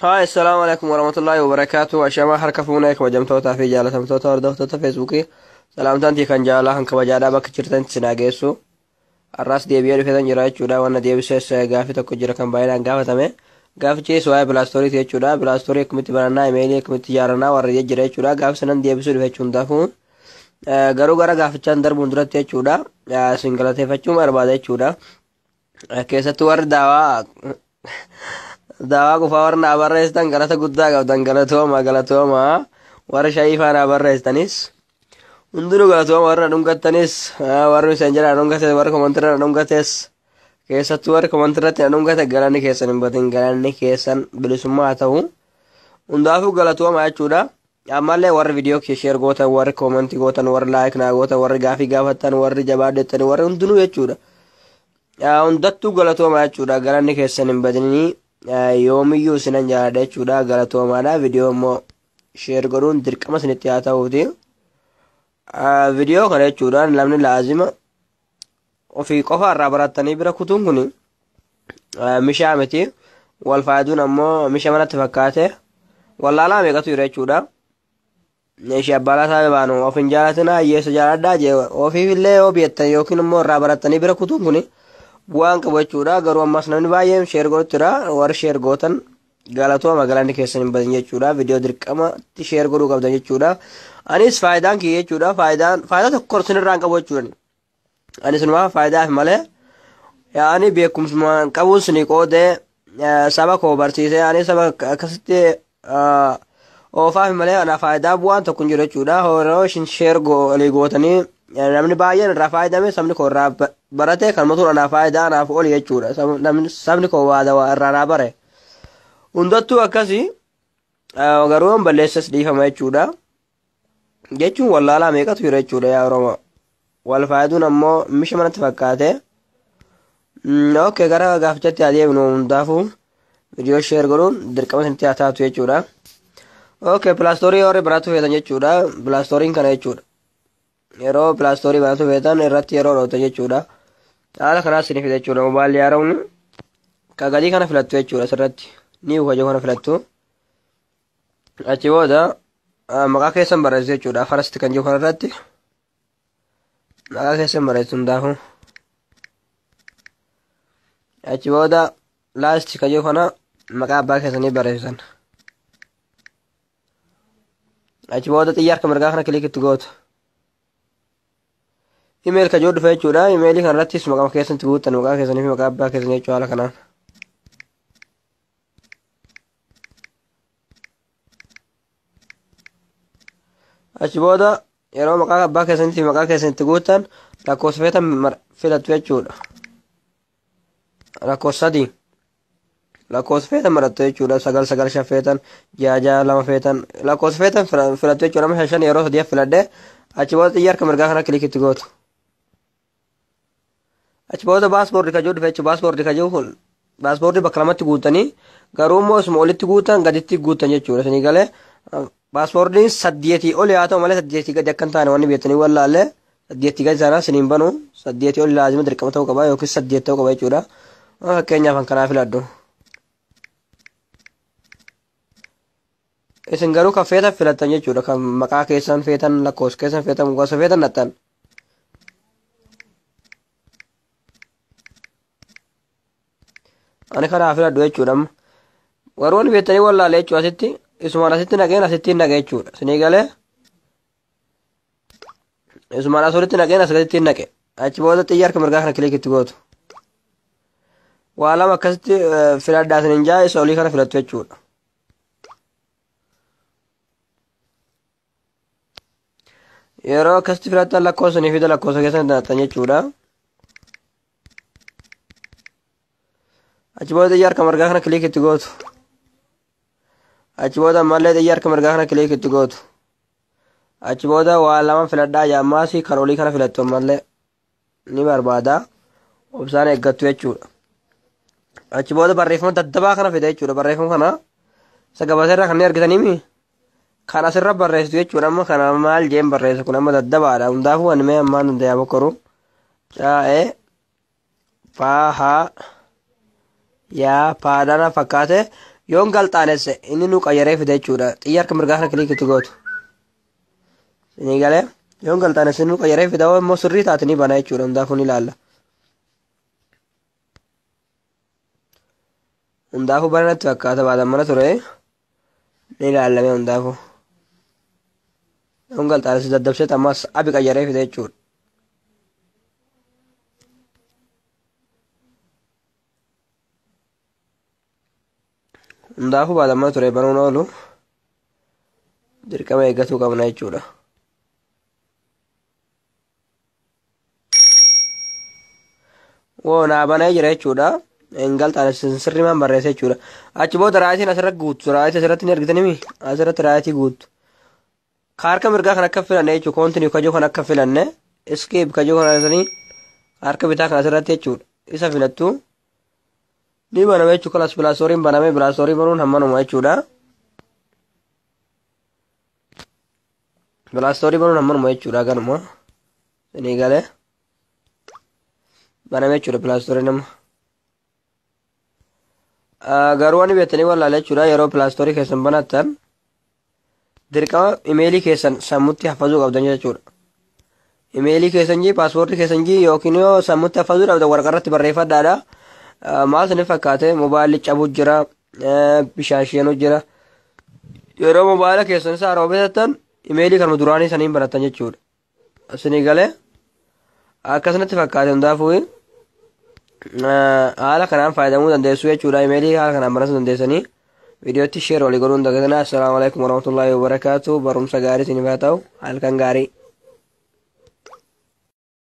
هاي السلام عليكم ورحمة الله وبركاته أشياء حركة فونك وجمتوتا في جالة متوتا وردوتا فيسبوكي سلامتان كان جالة هنك بجادا بك جرتن سناجيسو الراس دي بيري فيدن جراي چودا وانا دي بسيس غافي تكو جرا كان بايلان غافة تمي غافي چي سواي بلاستوري تي چودا بلاستوري كمتي برانا ايميلي كمتي جارنا ورد جراي چودا غافي سنن دي بسوري فيچوندا فون غرو غرا غافي چندر بندرت تي چودا سنگلا تي فچوم ارباده چودا كيسة ور داوا داوا كفار نابرستان غلطة قدا قبضان غلطوما ور شايفا نابرستانيس unduru galatuma warra dhungattanis warri senjera dhungate warra komantira dhungates keessattu warri komantirratti dhungate galanni keessan hin batin galanni keessan bilisummaa haa ta'u hundaafu galatuma jechuudha ammallee warri viidiyoo sheer gootan warri komantii gootan warri laayik naa gootan warri gaafii gaafattan warri jabaaddettani warri hundinuu jechuudha hundattuu galatuma jechuudha galanni keessan hin batinii yoomiyyuu isinan jaalladha jechuudha galatumaadha viidiyoo immoo sheer godhuun dirqama isinitti haa ta'uuti فيديو كان يجودان لمن لازم وفي قفا رابرتني بركتون كني مشامتي والفائدون أمو مشامنا تفكاته والله لا ميقاتو يريجودا نيشي أبالا ساببانو وفي جالتنا يسجالات داجي وفي اللي وبيتن يوكين أمو رابرتني بركتون كني bu'aan qabu jechuudha garuu ammas namni baay'een sheer godhuttira warri sheer gootan galatoo magaalaan keessan hin badin jechuudha viidiyoo dirqamatti sheer godhuu qabdan jechuudha anis faayidaan kiyya jechuudha faayidaa tokko sinirraan qabu jechuudha anis numa faayidaaf malee yaani beekumsuma qabuun sini qoodee saba koo barsiisee anis saba akkasitti oofaaf malee ana faayidaa bu'aan tokko hin jiru jechuudha horoo ishin sheer gootanii namni baay'een irraa faayidame sabni koo irraa barate kan motuun anaa faayidaa anaaf ooli jechuudha sabni koo waada irraa naa bare hundattuu akkasii garuu balleessas dhiifama jechuudha jechuun wallaalaa meeqatu jira jechuudha yaa oromoo wal faayiduun ammoo misha manatti fakkaate okay gara gaafichatti adeemnu hundaafuu viidiyoo sheer godhuun dirqama isinitti haa taatu jechuudha okay pilaastorii warri baratu feetan jechuudha pilaastoriin kana jechuudha yeroo pilaastorii baratu feetan irratti yeroo dhootan jechuudha haala kanaas isinif jechuudha mobaayilii haara'uun ka gadii kana filattu jechuudha asirratti ni hojii kana filattu achi booda maqaa keessan barreessu jechuudha farasti kan jiru kanarratti maqaa keessan barreessu hundaafu achi booda laasti kan jiru kana maqaa abbaa keessanii barreessan achi booda xiyya harka mirgaa kana kilikitti gootu email ka jiru dhufe jechuudha emailii kanarrattis maqaa keessanitti guuttan maqaa keessanii fi maqaa abbaa keessanii jechuudha haala kanaan achi booda yeroo maqaa abbaa keessanitti maqaa keessanitti guuttan lakkoofsa feetan filattu jechuudha lakkoofsa feetan marattu jechuudha 9 feetan 6 feetan lakkoofsa feetan filattu jechuudha 5 yeroo 3 filadhe achi booda xiyya harka mirgaa kana kilikitti gootu achi booda paaspoortii ka jiru dhufe jechuudha paaspoortii bakka lamatti guutanii garuu immoo isuma olitti guutan gaditti guutan jechuudha isinii galee paaspoortiin 8 oli haa ta'u malee 8 gadi akka hin taane wanni beektanii wallaalle 8 gadi isaanaa isiniin banu 8 oli laazima dirqama ta'uu qaba yookiin 8 ta'uu qaba jechuudha fakkeenyaaf kan kanaa filadhu isin garuu kan feetan filattan jechuudha kan maqaa keessan feetan lakkoofsa keessan feetan gosa feetan nattan ani kanaa filadhu jechuudha garuu wanni beektanii wallaalle jechuudha asitti isumaan asitti naqeen asitti naqe jechuudha isinii galee isumaan asolitti naqeen asirratti naqe achi booda xiyya harka mirgaa kana kilikitti gootu waa lama akkasitti filadhaa isiniin jaa isa olii kana filattu jechuudha yeroo akkasitti filattan lakkoofsanii fi lakkoofsa keessan naqxan jechuudha achi booda xiyya harka mirgaa kana kilikitti gootu achi booda ammallee xiyya harka mirgaa kana kilikitti gootu achi booda waa lama filadhaa jaammaasii kan olii kana filattu ammallee ni barbaada obsaan eeggattu jechuudha achi booda barreeffama daddabaa kana fide jechuudha barreeffama kana isa gabateerraa kanneen argitaniimi kan asirra barreessitu jechuudha amma kana maal jeen barreessu kun amma daddabaadha hundaafuu waan mee ammaan dandayaa bokkoru caa'ee faahaa yaa paadana fakkaate yoon galxaanesse inni nu qayyaree fide jechuudha xiyya harka mirgaa kana kiliikitti gootu isinii galee yoon galxaanesse nu qayyaree fida immoo sirrii taatanii bana jechuudha hundaafuu ni ilaalla hundaafuu banatti fakkaata baadan mana ture ni ilaallame hundaafuu yoon galxaanesse daddabsee ammas abi qayyaree fide jechuudha hundaafuu baadan mana ture banuun oolu dirqama eeggatuu qabna jechuudha woo naa banee jira jechuudha hin galxaanesse sirriimaan barreesse jechuudha achi booda raayitiin asirra guuttu raayitii asirratti ni argitanii asirratti raayitii guuttu harka mirgaa kan akka filanne jechuudha koontinii kajoo kan akka filanne eskeep kajoo kan argatanii harka bitaa kan asirratti jechuudha isa filattu ni baname jechuudha kalas pilaastooriin baname pilaastooriin banuun hammanuma jechuudha pilaastorii banuun hammanuma jechuudha ganuma isinii galee baname jechuudha pilaastorii nama garuu waan beektanii wallaale jechuudha yeroo pilaastorii keessan banattan dirqama imeelii keessan sammutti hafazuu qabdan jechuudha imeelii keessan jii paaspoortii keessan jii yookiin yoo sammutti hafazuu qabdan waraqarratti barreeffadhaadha maal isin fakkaate mobaayilli cabuu jira bishaasheenuu jira yeroo mobaayila keessan isaa roobetattan imeelii kanuma duraanii saniin barattan jechuudha isinii galee akkasumatti fakkaate hundaafuu haala kanaan fayyadamuu dandeessu jechuudha imeelii haala kanaan barachuu dandeessanii viidiyootti sheer walii godhuun dagatanaa assalaamu alaikum warahmatullaahi wabarakaatu barumsa gaarii isiniif haa ta'u halkan gaarii